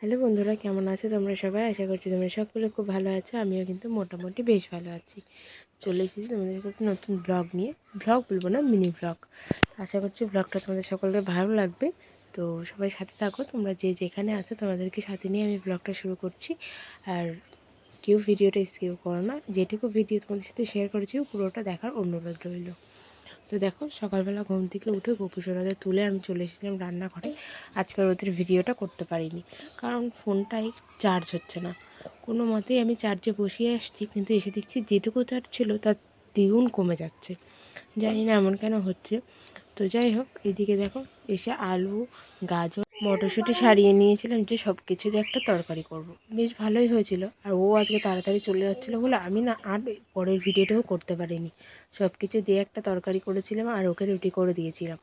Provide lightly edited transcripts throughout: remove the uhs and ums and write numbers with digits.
Hello বন্ধুরা, কেমন আছো তোমরা সবাই? আশা করছি তোমরা সকলে খুব ভালো আছো। আমিও কিন্তু মোটামুটি বেশ ভালো আছি। চলে এসেছি তোমাদের সাথে নতুন ব্লগ নিয়ে। ব্লগ বলবো না, মিনি ব্লগ। আশা করছি ব্লগটা তোমাদের সকলের ভালো লাগবে। তো সবাই সাথে থাকো, তোমরা যে যেখানে আছো তোমাদেরকে সাথে নিয়ে আমি ব্লগটা শুরু করছি। আর কেউ ভিডিওটা স্কিপ করো না, যেটুকু ভিডিও তোমাদের সাথে শেয়ার করেছি পুরোটা দেখার অনুরোধ রইল। তো দেখো, সকালবেলা ঘুম থেকে উঠে গোপুসোনাদের তুলে আমি চলে এসেছিলাম রান্নাঘরে। আজকের ওদের ভিডিওটা করতে পারিনি, কারণ ফোনটাই চার্জ হচ্ছে না। কোনো মতেই আমি চার্জে বসিয়ে আসছি, কিন্তু এসে দেখছি যেটুকু চার্জ ছিল তার দ্বিগুণ কমে যাচ্ছে। জানি না এমন কেন হচ্ছে। তো যাই হোক, এদিকে দেখো এসে আলু, গাজর, মটরশুঁটি সারিয়ে নিয়েছিলাম যে সব কিছু দিয়ে একটা তরকারি করব। বেশ ভালোই হয়েছিল। আর ও আজকে তাড়াতাড়ি চলে যাচ্ছিলো বলে আমি না আর পরের ভিডিওটাও করতে পারিনি। সব কিছু দিয়ে একটা তরকারি করেছিলাম আর ওকে রুটি করে দিয়েছিলাম।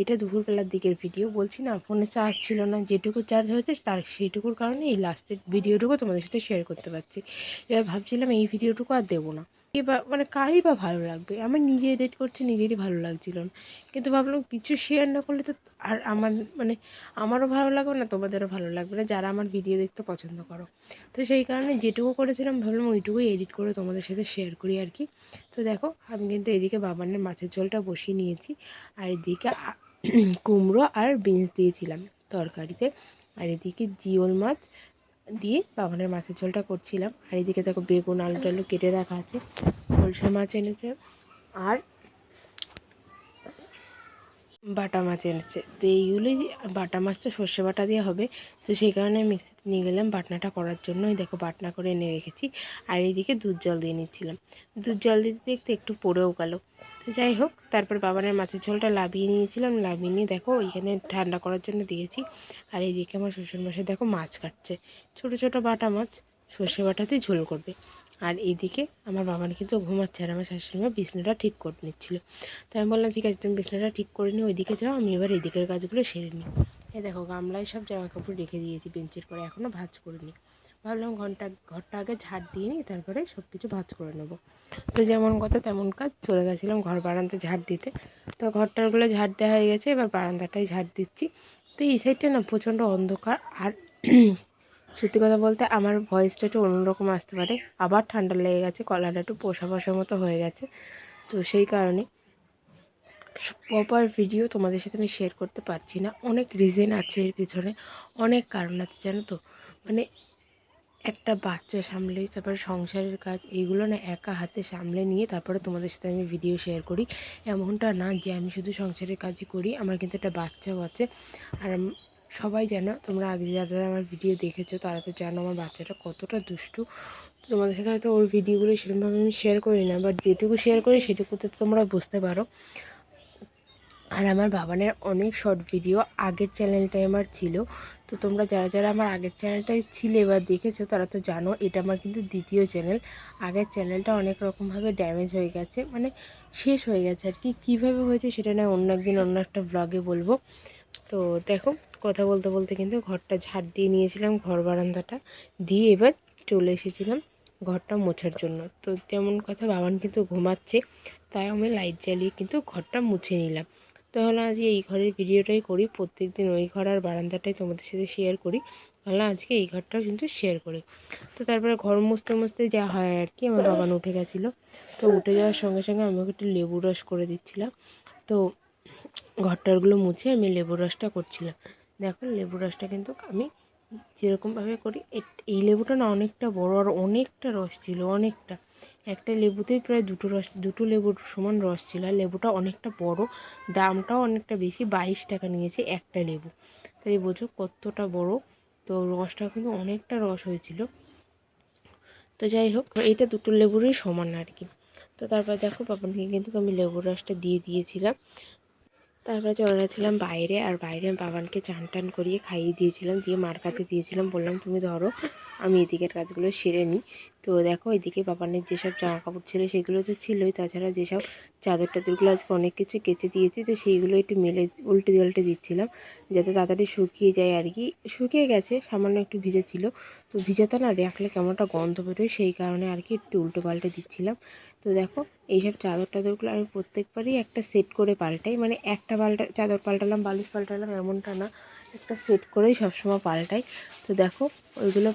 এটা দুপুরবেলার দিকের ভিডিও। বলছি না, ফোনে চার্জ ছিল না, যেটুকু চার্জ হয়েছে তার সেইটুকুর কারণে এই লাস্টের ভিডিওটুকু তোমাদের সাথে শেয়ার করতে পারছি। এবার ভাবছিলাম এই ভিডিওটুকু আর দেবো না। এবার মানে কারই বা ভালো লাগবে, আমার নিজে এডিট করছি, নিজেরই ভালো লাগছিল না। কিন্তু ভাবলাম কিছু শেয়ার না করলে তো আর আমার মানে আমারও ভালো লাগবে না, তোমাদেরও ভালো লাগবে না, যারা আমার ভিডিও দেখতে পছন্দ করো। তো সেই কারণে যেটুকু করেছিলাম ভাবলাম ওইটুকুই এডিট করে তোমাদের সাথে শেয়ার করি আর কি। তো দেখো, আমি কিন্তু এদিকে বাবানের মাছের ঝোলটা বসিয়ে নিয়েছি। আর এদিকে কুমড়ো আর বিনস দিয়েছিলাম তরকারিতে। আর এদিকে জিওল মাছ দিয়ে বাবানের মাছের ঝোলটা করছিলাম। আর এদিকে দেখো বেগুন, আলু টালু কেটে রাখা আছে, সরষে মাছ এনেছে আর বাটা মাছ এনেছে। তো এইগুলোই, বাটা মাছটা সর্ষে বাটা দিয়ে হবে। তো সেই কারণে মিক্সিতে নিয়ে গেলাম বাটনাটা করার জন্য। ওই দেখো বাটনা করে এনে রেখেছি। আর এইদিকে দুধ জল দিয়ে নিচ্ছিলাম। দুধ জল দিতে দেখতে একটু পড়েও গেল। তো যাই হোক, তারপর বাবানের মাছের ঝোলটা লাভিয়ে নিয়েছিলাম। লাভিয়ে নিয়ে দেখো ওইখানে ঠান্ডা করার জন্য দিয়েছি। আর এইদিকে আমার শ্বশুরমশাই দেখো মাছ কাটছে, ছোটো ছোটো বাটা মাছ, সর্ষে বাটাতেই ঝোল করবে। আর এইদিকে আমার বাবান কিন্তু ঘুমাচ্ছে আর আমার শাশুড়িমা বিছনাটা ঠিক করে নিচ্ছিল। তো আমি বললাম, ঠিক আছে তুমি বিছানাটা ঠিক করে নিও, ওইদিকে যাও, আমি এবার এদিকের কাজগুলো সেরে নিই। এই দেখো গামলায় সব জামা কাপড় রেখে দিয়েছি বেঞ্চের পরে, এখনও ভাঁজ করিনি। ভাবলাম ঘরটা আগে ঝাড় দিয়ে নিই, তারপরে সব কিছু ভাঁজ করে নেবো। তো যেমন কথা তেমন কাজ, চলে গেছিলাম ঘর বারান্দা ঝাড় দিতে। তো ঘরটারগুলো ঝাড় দেওয়া হয়ে গেছে, এবার বারান্দাটাই ঝাড় দিচ্ছি। তো এই সাইডটা না প্রচণ্ড অন্ধকার। আর সত্যি কথা বলতে আমার ভয়েসটা একটু অন্যরকম আসতে পারে, আবার ঠান্ডা লেগে গেছে, গলাটা একটু পোষা পোষা মতো হয়ে গেছে। তো সেই কারণে প্রপার ভিডিও তোমাদের সাথে আমি শেয়ার করতে পারছি না। অনেক রিজন আছে এর পিছনে, অনেক কারণ আছে জানো তো। মানে একটা বাচ্চা সামলে, তারপরে সংসারের কাজ, এইগুলো না একা হাতে সামলে নিয়ে তারপরে তোমাদের সাথে আমি ভিডিও শেয়ার করি। এমনটা না যে আমি শুধু সংসারের কাজই করি, আমার কিন্তু একটা বাচ্চাও আছে। আর সবাই জানো, তোমরা আগে যারা আমার ভিডিও দেখেছো তারা তো জানো আমার বাচ্চাটা কতটা দুষ্টু। তোমাদের সাথে হয়তো ওর ভিডিওগুলো সেরকমভাবে আমি শেয়ার করি না, বাট যেটুকু শেয়ার করি সেটুকুতে তোমরা বুঝতে পারো। আর আমার বাবানের অনেক শর্ট ভিডিও আগের চ্যানেলটাই আমার ছিল। তো তোমরা যারা যারা আমার আগের চ্যানেলটাই ছিলে বা দেখেছো তারা তো জানো, এটা আমার কিন্তু দ্বিতীয় চ্যানেল। আগের চ্যানেলটা অনেক রকমভাবে ড্যামেজ হয়ে গেছে, মানে শেষ হয়ে গেছে আর কি। কীভাবে হয়েছে সেটা না অন্য একদিন অন্য একটা ব্লগে বলবো। তো দেখো, কথা বলতে বলতে কিন্তু ঘরটা ঝাড় দিয়ে নিয়েছিলাম, ঘর বারান্দাটা দিয়ে এবার চলে এসেছিলাম ঘরটা মোছার জন্য। তো তেমন কথা, বাবান কিন্তু ঘুমাচ্ছে, তাই আমি লাইট জ্বালিয়ে কিন্তু ঘরটা মুছে নিলাম। তাহলে আজকে এই ঘরের ভিডিওটাই করি, প্রত্যেক দিন ওই ঘর আর বারান্দাটাই তোমাদের সাথে শেয়ার করি, তাহলে আজকে এই ঘরটাও কিন্তু শেয়ার করি। তো তারপরে ঘর মুছতে মুছতে যা হয় আর কি, আমার বাবান উঠে গেছিলো। তো উঠে যাওয়ার সঙ্গে সঙ্গে আমি ওকে একটু লেবু রস করে দিচ্ছিলাম। তো ঘরটারগুলো মুছে আমি লেবুর রসটা করছিলাম। দেখো লেবুর রসটা কিন্তু আমি যেরকমভাবে করি, এই লেবুটা না অনেকটা বড় আর অনেকটা রস ছিল, অনেকটা। একটা লেবুতেই প্রায় দুটো লেবুর সমান রস ছিল। আর লেবুটা অনেকটা বড়, দামটাও অনেকটা বেশি, 22 টাকা নিয়েছে একটা লেবু। তাই বোঝো কতটা বড়। তো রসটা কিন্তু অনেকটা রস হয়েছিল। তো যাই হোক, এইটা দুটো লেবুরই সমান আর কি। তো তারপর দেখো বাবানকে কিন্তু আমি লেবুর রসটা দিয়ে দিয়েছিলাম। তারপরে চলে গেছিলাম বাইরে, আর বাইরে বাবানকে চান টান করিয়ে খাইয়ে দিয়েছিলাম, দিয়ে মার কাছে দিয়েছিলাম, বললাম তুমি ধরো আমি এদিকের কাজগুলো সেরে নিই। তো দেখো এদিকে বাবানের যেসব জামা কাপড় ছিল সেগুলো তো ছিলই, তাছাড়া যেসব চাদর টাদরগুলো আজকে অনেক কিছু কেচে দিয়েছি, তো সেইগুলো একটু মেলে উল্টে উল্টে দিচ্ছিলাম যাতে তাড়াতাড়ি শুকিয়ে যায় আর কি। শুকিয়ে গেছে, সামান্য একটু ভিজে ছিল। তো ভিজাতে না দেখলে কেমন একটা গন্ধ বেরোয়, সেই কারণে আর কি একটু উল্টো পাল্টে দিচ্ছিলাম। তো দেখো এইসব চাদর টাদরগুলো আমি প্রত্যেকবারই একটা সেট করে পাল্টাই, মানে একটা চাদর পাল্টালাম, বালিশ পাল্টালাম এমনটা না, একটা সেট করেই সবসময় পাল্টাই। তো দেখো ওইগুলো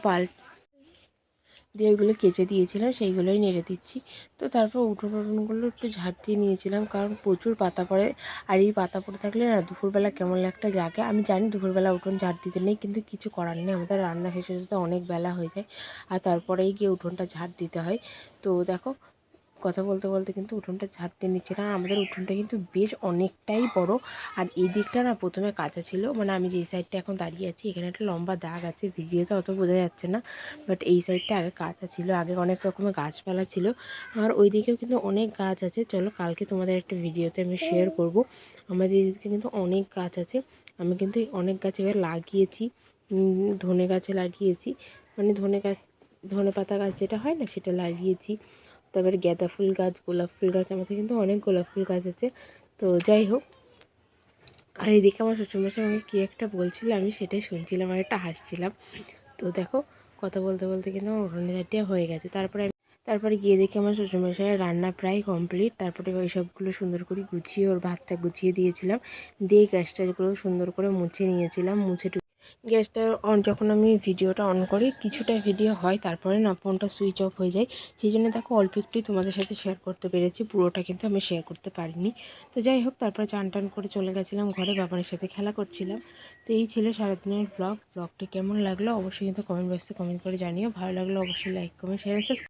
দিয়ে ওইগুলো কেচে দিয়েছিলাম, সেইগুলোই নেড়ে দিচ্ছি। তো তারপর উঠোনগুলো একটু ঝাড় দিয়ে নিয়েছিলাম, কারণ প্রচুর পাতা পড়ে। আর এই পাতা পড়ে থাকলে না দুপুরবেলা কেমন একটা জাগে। আমি জানি দুপুরবেলা উঠোন ঝাড় দিতে নেই, কিন্তু কিছু করার নেই, আমাদের রান্না শেষ হতে অনেক বেলা হয়ে যায়, আর তারপরেই গিয়ে উঠোনটা ঝাড় দিতে হয়। তো দেখো কথা বলতে বলতে কিন্তু উঠোনটা ঝাড় দিয়ে নিচ্ছে, কারণ আমাদের উঠোনটা কিন্তু বেশ অনেকটাই বড়। আর এই দিকটা না প্রথমে কাঁচা ছিল, মানে আমি যেই সাইডটা এখন দাঁড়িয়ে আছি এখানে একটা লম্বা দাগ আছে, ভিডিওতে অত বোঝা যাচ্ছে না, বাট এই সাইডটা আগে কাঁচা ছিল, আগে অনেক রকমের গাছপালা ছিল। আর ওই দিকেও কিন্তু অনেক গাছ আছে, চলো কালকে তোমাদের একটা ভিডিওতে আমি শেয়ার করব। আমাদের এদিকে কিন্তু অনেক গাছ আছে, আমি কিন্তু অনেক গাছ এবার লাগিয়েছি। ধনে গাছে লাগিয়েছি, মানে ধনে পাতা গাছ যেটা হয় না সেটা লাগিয়েছি। তারপরে গাঁদা ফুল গাছ, গোলাপ ফুল গাছ, আমাদের কিন্তু অনেক গোলাপ ফুল গাছ আছে। তো যাই হোক, আর এদিকে আমার শ্বশুরমশাই আমাকে কী একটা বলছিল, আমি সেটাই শুনছিলাম আর একটা হাসছিলাম। তো দেখো কথা বলতে বলতে কিন্তু আমার উঠোনে ঝাঁটিয়া হয়ে গেছে। তারপরে গিয়ে দেখি আমার শ্বশুরমশাইয়ের রান্না প্রায় কমপ্লিট। তারপরে ওই সবগুলো সুন্দর করে গুছিয়ে ওর ভাতটা গুছিয়ে দিয়েছিলাম, দিয়ে গ্যাসটাগুলো সুন্দর করে মুছে নিয়েছিলাম। গ্যাসটা যখন আমি ভিডিওটা অন করি কিছুটা ভিডিও হয়, তারপরে না ফোনটা সুইচ অফ হয়ে যায়। সেই জন্য দেখো অল্প একটুই তোমাদের সাথে শেয়ার করতে পেরেছি, পুরোটা কিন্তু আমি শেয়ার করতে পারিনি। তো যাই হোক, তারপরে চান টান করে চলে গেছিলাম ঘরে, বাবারের সাথে খেলা করছিলাম। তো এই ছিল সারাদিনের ব্লগটি কেমন লাগলো অবশ্যই কিন্তু কমেন্ট বক্সে কমেন্ট করে জানিও। ভালো লাগলো অবশ্যই লাইক কমেন্ট শেয়ার